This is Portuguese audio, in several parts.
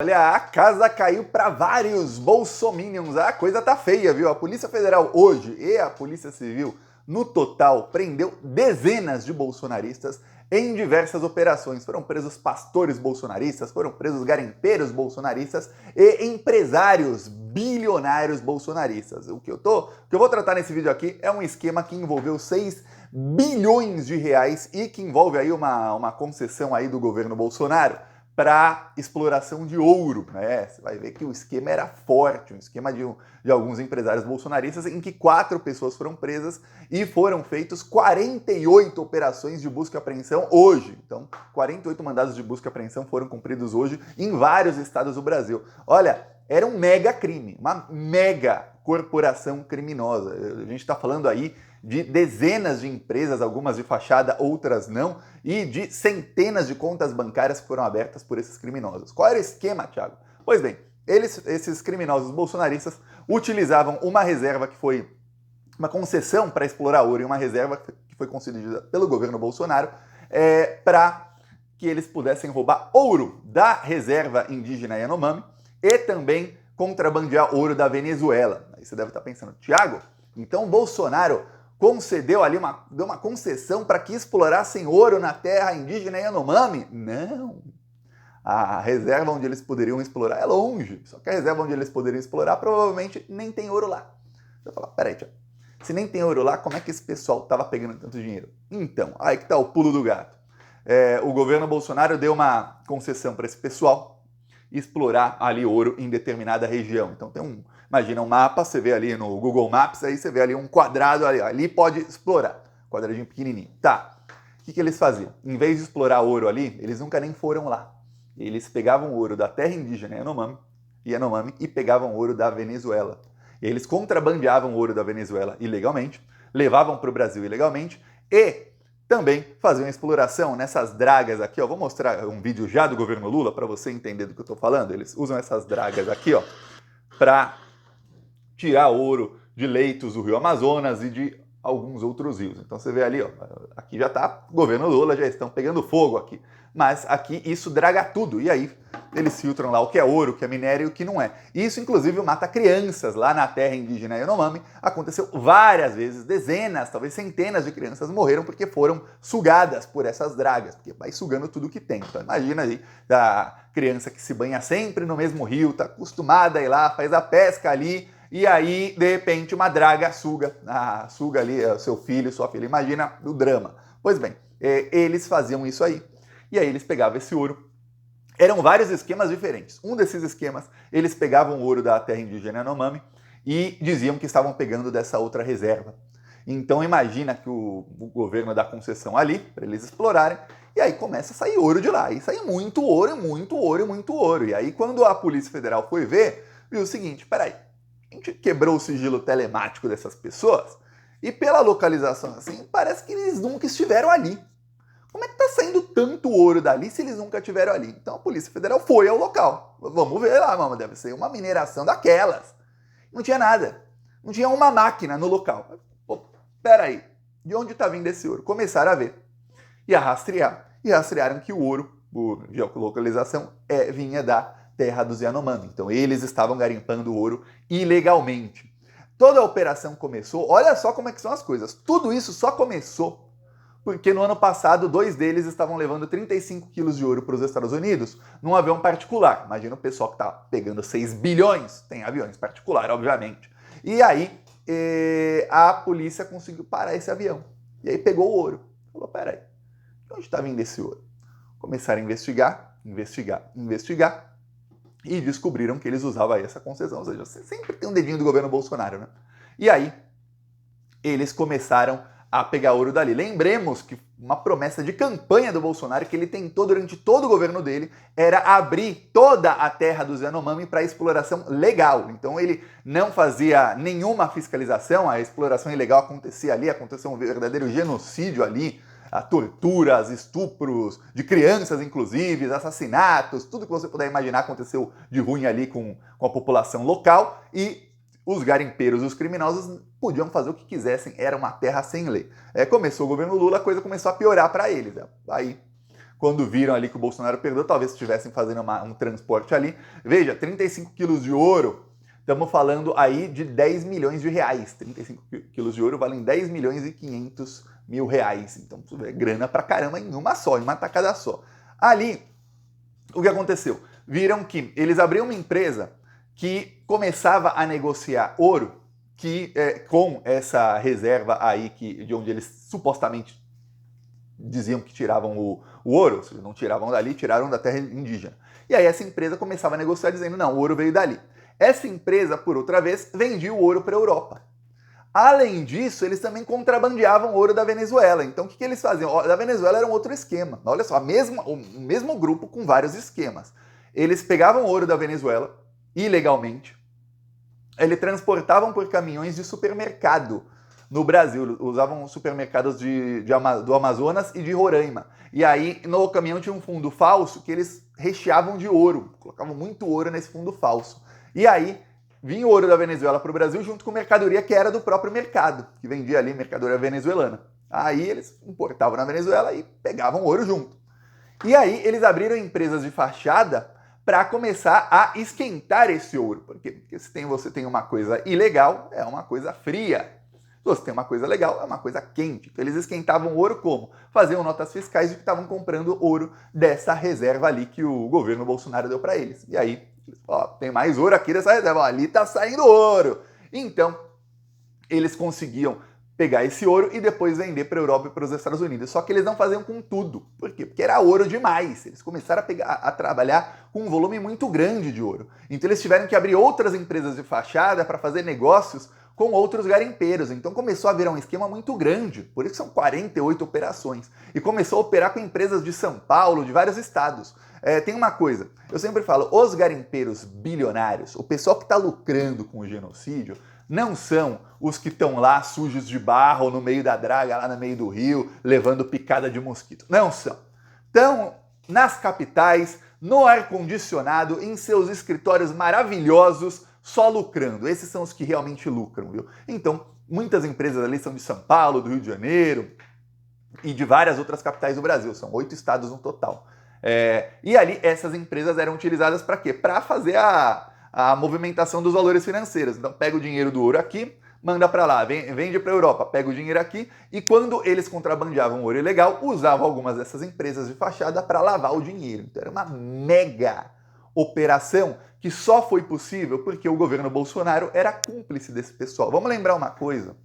Olha, a casa caiu para vários bolsominions. A coisa tá feia, viu? A Polícia Federal hoje e a Polícia Civil, no total, prendeu dezenas de bolsonaristas em diversas operações. Foram presos pastores bolsonaristas, foram presos garimpeiros bolsonaristas e empresários bilionários bolsonaristas. O que eu vou tratar nesse vídeo aqui é um esquema que envolveu 6 bilhões de reais e que envolve aí uma concessão aí do governo Bolsonaro para exploração de ouro. Você vai ver que o esquema era forte, um esquema de alguns empresários bolsonaristas em que 4 pessoas foram presas e foram feitos 48 operações de busca e apreensão hoje. Então, 48 mandados de busca e apreensão foram cumpridos hoje em vários estados do Brasil. Olha, era um mega crime, uma mega corporação criminosa. A gente está falando aí de dezenas de empresas, algumas de fachada, outras não, e de centenas de contas bancárias que foram abertas por esses criminosos. Qual era o esquema, Thiago? Pois bem, esses criminosos bolsonaristas utilizavam uma reserva que foi uma concessão para explorar ouro e uma reserva que foi concedida pelo governo Bolsonaro para que eles pudessem roubar ouro da reserva indígena Yanomami e também contrabandear ouro da Venezuela. Aí você deve estar pensando, Thiago, então o Bolsonaro concedeu ali deu uma concessão para que explorassem ouro na terra indígena Yanomami? Não. A reserva onde eles poderiam explorar é longe. Só que a reserva onde eles poderiam explorar provavelmente nem tem ouro lá. Você vai falar, peraí, Thiago, se nem tem ouro lá, como é que esse pessoal estava pegando tanto dinheiro? Então, aí que está o pulo do gato. O governo Bolsonaro deu uma concessão para esse pessoal explorar ali ouro em determinada região. Então imagina um mapa, você vê ali no Google Maps, aí você vê ali um quadrado, ali pode explorar, quadradinho pequenininho. Tá, o que eles faziam? Em vez de explorar ouro ali, eles nunca nem foram lá. Eles pegavam ouro da terra indígena Yanomami e pegavam ouro da Venezuela. Eles contrabandeavam ouro da Venezuela ilegalmente, levavam para o Brasil ilegalmente e também faziam exploração nessas dragas aqui, ó. Vou mostrar um vídeo já do governo Lula para você entender do que eu estou falando. Eles usam essas dragas aqui, ó, para tirar ouro de leitos do Rio Amazonas e de alguns outros rios. Então você vê ali, ó, aqui já está, governo Lula, já estão pegando fogo aqui. Mas aqui isso draga tudo, e aí eles filtram lá o que é ouro, o que é minério e o que não é. Isso, inclusive, mata crianças lá na terra indígena Yanomami. Aconteceu várias vezes, dezenas, talvez centenas de crianças morreram porque foram sugadas por essas dragas, porque vai sugando tudo que tem. Então imagina aí, a criança que se banha sempre no mesmo rio, está acostumada a ir lá, faz a pesca ali, e aí, de repente, uma draga suga ali seu filho, sua filha. Imagina o drama. Pois bem, eles faziam isso aí. E aí eles pegavam esse ouro. Eram vários esquemas diferentes. Um desses esquemas, eles pegavam o ouro da terra indígena Yanomami e diziam que estavam pegando dessa outra reserva. Então imagina que o governo dá concessão ali, para eles explorarem, e aí começa a sair ouro de lá. E sai muito ouro, muito ouro, muito ouro. E aí quando a Polícia Federal foi ver, viu o seguinte, peraí, a gente quebrou o sigilo telemático dessas pessoas e pela localização assim, parece que eles nunca estiveram ali. Como é que tá saindo tanto ouro dali se eles nunca estiveram ali? Então a Polícia Federal foi ao local. Vamos ver lá, mano, deve ser uma mineração daquelas. Não tinha nada. Não tinha uma máquina no local. Pô, peraí, de onde tá vindo esse ouro? Começaram a ver e a rastrear. E rastrearam que o ouro, a geolocalização, vinha da terra dos Yanomami. Então eles estavam garimpando ouro ilegalmente. Toda a operação começou, olha só como é que são as coisas. Tudo isso só começou porque no ano passado 2 deles estavam levando 35 quilos de ouro para os Estados Unidos num avião particular. Imagina o pessoal que está pegando 6 bilhões, tem aviões particulares, obviamente. E aí a polícia conseguiu parar esse avião. E aí pegou o ouro. Falou, peraí, de onde está vindo esse ouro? Começaram a investigar e descobriram que eles usavam aí essa concessão. Ou seja, você sempre tem um dedinho do governo Bolsonaro, né? E aí eles começaram a pegar ouro dali. Lembremos que uma promessa de campanha do Bolsonaro que ele tentou durante todo o governo dele era abrir toda a terra dos Yanomami para exploração legal. Então ele não fazia nenhuma fiscalização, a exploração ilegal acontecia ali, aconteceu um verdadeiro genocídio ali, a torturas, estupros de crianças inclusive, assassinatos, tudo que você puder imaginar aconteceu de ruim ali com a população local e os garimpeiros, os criminosos podiam fazer o que quisessem, era uma terra sem lei. Começou o governo Lula, a coisa começou a piorar para eles. Aí quando viram ali que o Bolsonaro perdeu, talvez estivessem fazendo um transporte ali. Veja, 35 quilos de ouro, estamos falando aí de 10 milhões de reais. 35 quilos de ouro valem 10 milhões e 500 mil reais. Então, é grana pra caramba em uma só, em uma tacada só. Ali, o que aconteceu? Viram que eles abriam uma empresa que começava a negociar ouro com essa reserva aí de onde eles supostamente diziam que tiravam o ouro, ou seja, não tiravam dali, tiraram da terra indígena. E aí essa empresa começava a negociar dizendo, não, o ouro veio dali. Essa empresa, por outra vez, vendia o ouro para a Europa. Além disso, eles também contrabandeavam ouro da Venezuela. Então o que eles faziam? Da Venezuela era um outro esquema. Olha só, o mesmo grupo com vários esquemas. Eles pegavam ouro da Venezuela, ilegalmente, eles transportavam por caminhões de supermercado no Brasil, usavam supermercados do Amazonas e de Roraima. E aí, no caminhão tinha um fundo falso que eles recheavam de ouro, colocavam muito ouro nesse fundo falso. E aí, vinha o ouro da Venezuela para o Brasil junto com mercadoria que era do próprio mercado, que vendia ali mercadoria venezuelana. Aí eles importavam na Venezuela e pegavam ouro junto. E aí, eles abriram empresas de fachada para começar a esquentar esse ouro. Por quê? Porque se você tem uma coisa ilegal, é uma coisa fria. Se você tem uma coisa legal, é uma coisa quente. Então eles esquentavam ouro como? Faziam notas fiscais de que estavam comprando ouro dessa reserva ali que o governo Bolsonaro deu para eles. E aí, tem mais ouro aqui dessa reserva, ali tá saindo ouro. Então, eles conseguiam pegar esse ouro e depois vender para a Europa e para os Estados Unidos. Só que eles não faziam com tudo. Por quê? Porque era ouro demais. Eles começaram a trabalhar com um volume muito grande de ouro. Então eles tiveram que abrir outras empresas de fachada para fazer negócios com outros garimpeiros. Então começou a virar um esquema muito grande. Por isso são 48 operações. E começou a operar com empresas de São Paulo, de vários estados. Tem uma coisa, eu sempre falo, os garimpeiros bilionários, o pessoal que está lucrando com o genocídio, não são os que estão lá sujos de barro no meio da draga, lá no meio do rio, levando picada de mosquito. Não são. Estão nas capitais, no ar-condicionado, em seus escritórios maravilhosos, só lucrando. Esses são os que realmente lucram, viu? Então, muitas empresas ali são de São Paulo, do Rio de Janeiro e de várias outras capitais do Brasil. São 8 estados no total. E ali, essas empresas eram utilizadas para quê? Para fazer a movimentação dos valores financeiros. Então pega o dinheiro do ouro aqui, manda para lá, vende para a Europa, pega o dinheiro aqui, e quando eles contrabandeavam ouro ilegal, usavam algumas dessas empresas de fachada para lavar o dinheiro. Então era uma mega operação que só foi possível porque o governo Bolsonaro era cúmplice desse pessoal. Vamos lembrar uma coisa,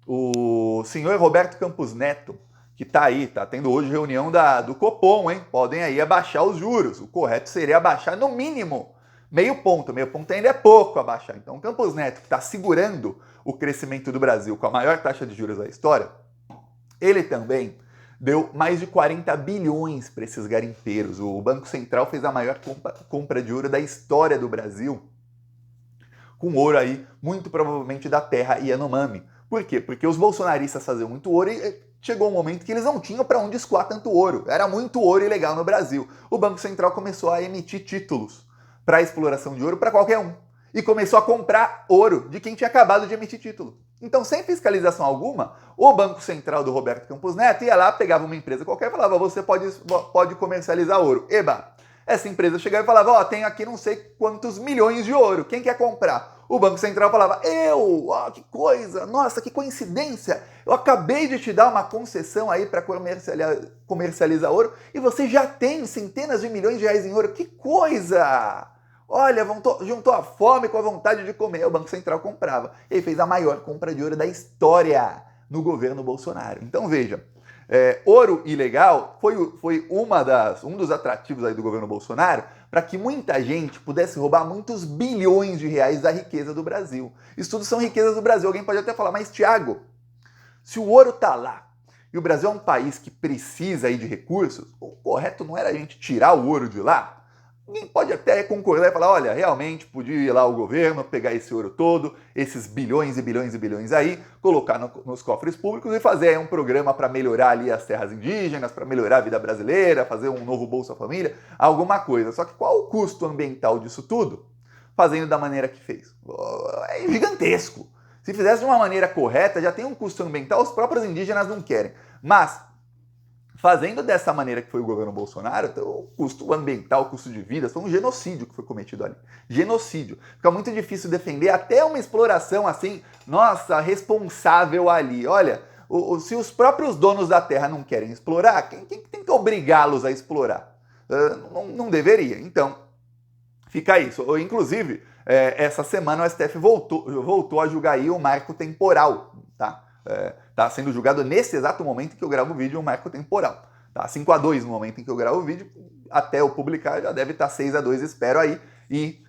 o senhor Roberto Campos Neto, que está aí, está tendo hoje reunião do Copom, hein? Podem aí abaixar os juros. O correto seria abaixar no mínimo meio ponto ainda é pouco abaixar. Então o Campos Neto, que está segurando o crescimento do Brasil com a maior taxa de juros da história, ele também deu mais de 40 bilhões para esses garimpeiros. O Banco Central fez a maior compra de ouro da história do Brasil, com ouro aí, muito provavelmente da terra Yanomami. Por quê? Porque os bolsonaristas faziam muito ouro e chegou um momento que eles não tinham para onde escoar tanto ouro. Era muito ouro ilegal no Brasil. O Banco Central começou a emitir títulos para a exploração de ouro para qualquer um. E começou a comprar ouro de quem tinha acabado de emitir título. Então, sem fiscalização alguma, o Banco Central do Roberto Campos Neto ia lá, pegava uma empresa qualquer e falava, você pode comercializar ouro. Eba! Essa empresa chegava e falava, tem aqui não sei quantos milhões de ouro, quem quer comprar? O Banco Central falava, que coisa, nossa, que coincidência, eu acabei de te dar uma concessão aí para comercializar ouro e você já tem centenas de milhões de reais em ouro, que coisa! Olha, juntou a fome com a vontade de comer, o Banco Central comprava. E aí fez a maior compra de ouro da história no governo Bolsonaro. Então veja, ouro ilegal foi um dos atrativos aí do governo Bolsonaro para que muita gente pudesse roubar muitos bilhões de reais da riqueza do Brasil. Isso tudo são riquezas do Brasil. Alguém pode até falar, mas Thiago, se o ouro está lá e o Brasil é um país que precisa aí de recursos, o correto não era a gente tirar o ouro de lá? Alguém pode até concordar e falar, olha, realmente podia ir lá o governo, pegar esse ouro todo, esses bilhões e bilhões e bilhões aí, colocar nos cofres públicos e fazer aí um programa para melhorar ali as terras indígenas, para melhorar a vida brasileira, fazer um novo Bolsa Família, alguma coisa. Só que qual o custo ambiental disso tudo? Fazendo da maneira que fez. É gigantesco. Se fizesse de uma maneira correta, já tem um custo ambiental, os próprios indígenas não querem. Mas Fazendo dessa maneira que foi o governo Bolsonaro, então, o custo ambiental, o custo de vidas, foi um genocídio que foi cometido ali. Genocídio. Fica muito difícil defender até uma exploração assim, nossa, responsável ali. Olha, se os próprios donos da terra não querem explorar, quem tem que obrigá-los a explorar? Não deveria. Então, fica isso. Inclusive, essa semana o STF voltou a julgar aí o marco temporal, tá? Tá sendo julgado nesse exato momento em que eu gravo o vídeo, um marco temporal. Tá 5-2 no momento em que eu gravo o vídeo, até eu publicar já deve estar 6-2, espero aí. E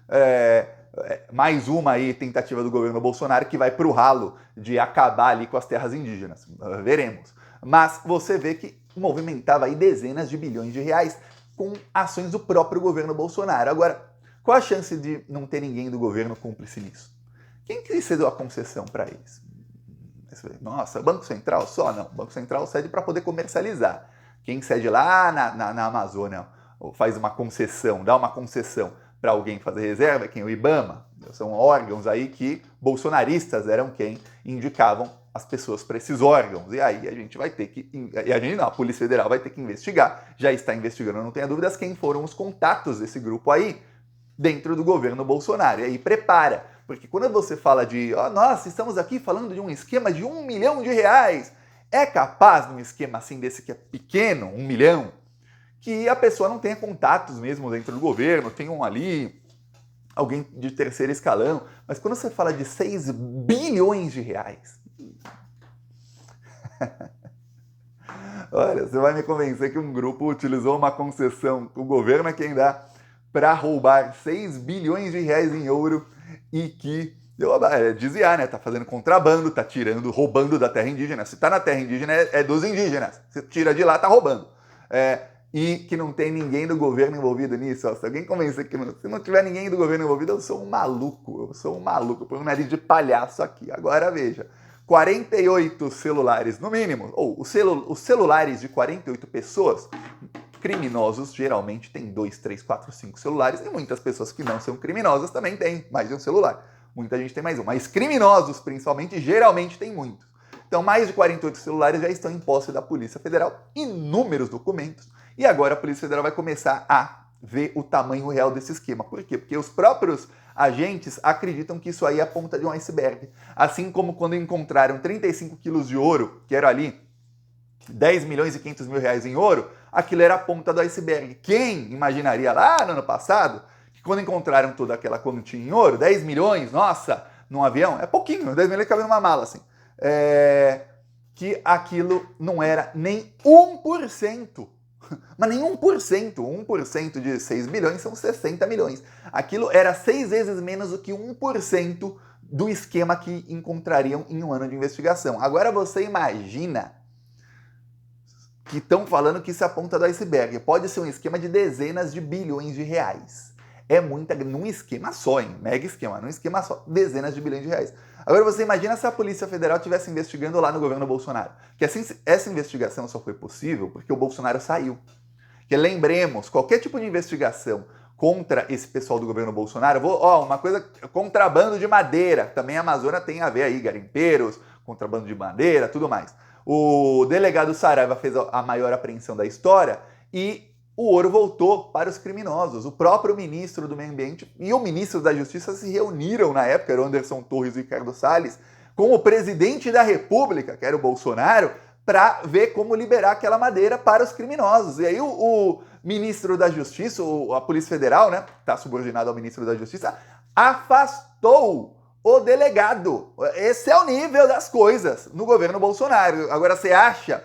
mais uma aí tentativa do governo Bolsonaro que vai pro ralo de acabar ali com as terras indígenas. Veremos. Mas você vê que movimentava aí dezenas de bilhões de reais com ações do próprio governo Bolsonaro. Agora, qual a chance de não ter ninguém do governo cúmplice nisso? Quem que cedeu a concessão para eles? Nossa, Banco Central só? Não, o Banco Central cede para poder comercializar. Quem cede lá na Amazônia faz uma concessão, dá uma concessão para alguém fazer reserva, quem? O IBAMA. São órgãos aí que bolsonaristas eram quem indicavam as pessoas para esses órgãos. E aí a gente vai ter que... a Polícia Federal vai ter que investigar, já está investigando, não tenha dúvidas, quem foram os contatos desse grupo aí dentro do governo Bolsonaro. E aí prepara. Porque quando você fala de, nossa, estamos aqui falando de um esquema de R$1 milhão, é capaz num esquema assim desse que é pequeno, 1 milhão, que a pessoa não tenha contatos mesmo dentro do governo, tenham ali alguém de terceiro escalão. Mas quando você fala de 6 bilhões de reais, olha, você vai me convencer que um grupo utilizou uma concessão, o governo é quem dá, para roubar 6 bilhões de reais em ouro e que desviar, né? Tá fazendo contrabando, tá tirando, roubando da terra indígena. Se tá na terra indígena, é dos indígenas. Se tira de lá, tá roubando. E que não tem ninguém do governo envolvido nisso. Se alguém convencer que se não tiver ninguém do governo envolvido, eu sou um maluco. Põe um nariz de palhaço aqui. Agora veja, 48 celulares no mínimo, ou os celulares de 48 pessoas. Criminosos geralmente têm 2, 3, 4, 5 celulares e muitas pessoas que não são criminosas também têm mais de um celular. Muita gente tem mais um, mas criminosos principalmente geralmente têm muitos. Então mais de 48 celulares já estão em posse da Polícia Federal, inúmeros documentos, e agora a Polícia Federal vai começar a ver o tamanho real desse esquema. Por quê? Porque os próprios agentes acreditam que isso aí é a ponta de um iceberg. Assim como quando encontraram 35 quilos de ouro, que era ali 10 milhões e 500 mil reais em ouro, aquilo era a ponta do iceberg. Quem imaginaria lá no ano passado, que quando encontraram toda aquela quantia em ouro, 10 milhões, nossa, num avião, é pouquinho, 10 milhões cabe numa mala, assim, que aquilo não era nem 1%. Mas nem 1%. 1% de 6 bilhões são 60 milhões. Aquilo era 6 vezes menos do que 1% do esquema que encontrariam em um ano de investigação. Agora você imagina que estão falando que isso é a ponta do iceberg. Pode ser um esquema de dezenas de bilhões de reais. É muita, num esquema só, hein? Mega esquema, num esquema só, dezenas de bilhões de reais. Agora você imagina se a Polícia Federal estivesse investigando lá no governo Bolsonaro. Que assim, essa investigação só foi possível porque o Bolsonaro saiu. Que lembremos, qualquer tipo de investigação contra esse pessoal do governo Bolsonaro, uma coisa, contrabando de madeira, também a Amazônia tem a ver aí, garimpeiros, contrabando de madeira, tudo mais. O delegado Saraiva fez a maior apreensão da história e o ouro voltou para os criminosos. O próprio ministro do Meio Ambiente e o ministro da Justiça se reuniram na época, era o Anderson Torres e Ricardo Salles, com o presidente da República, que era o Bolsonaro, para ver como liberar aquela madeira para os criminosos. E aí o ministro da Justiça, a Polícia Federal, né, está subordinado ao ministro da Justiça, afastou o delegado. Esse é o nível das coisas no governo Bolsonaro. Agora, você acha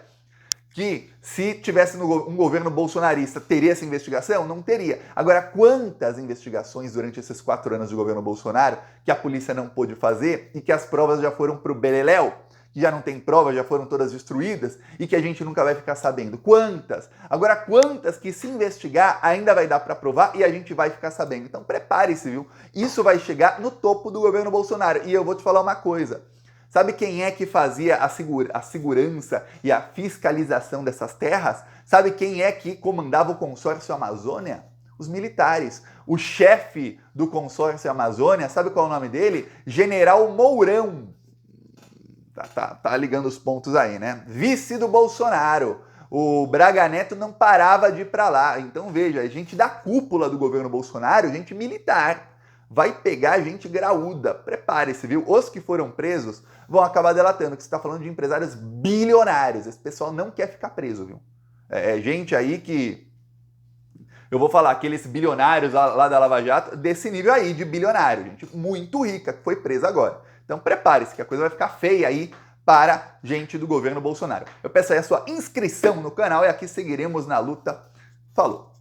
que se tivesse um governo bolsonarista teria essa investigação? Não teria. Agora, quantas investigações durante esses 4 anos de governo Bolsonaro que a polícia não pôde fazer e que as provas já foram pro beleléu? Que já não tem prova, já foram todas destruídas e que a gente nunca vai ficar sabendo. Quantas? Agora, quantas que se investigar ainda vai dar para provar e a gente vai ficar sabendo. Então, prepare-se, viu? Isso vai chegar no topo do governo Bolsonaro. E eu vou te falar uma coisa. Sabe quem é que fazia a segurança e a fiscalização dessas terras? Sabe quem é que comandava o consórcio Amazônia? Os militares. O chefe do consórcio Amazônia, sabe qual é o nome dele? General Mourão. Tá ligando os pontos aí, né? Vice do Bolsonaro. o Braga Neto não parava de ir para lá. Então veja, gente da cúpula do governo Bolsonaro, gente militar, vai pegar gente graúda. Prepare-se, viu? Os que foram presos vão acabar delatando que você está falando de empresários bilionários. Esse pessoal não quer ficar preso, viu? É gente aí que... Eu vou falar, aqueles bilionários lá da Lava Jato, desse nível aí de bilionário, gente muito rica, que foi presa agora. Então prepare-se que a coisa vai ficar feia aí para gente do governo Bolsonaro. Eu peço aí a sua inscrição no canal e aqui seguiremos na luta. Falou!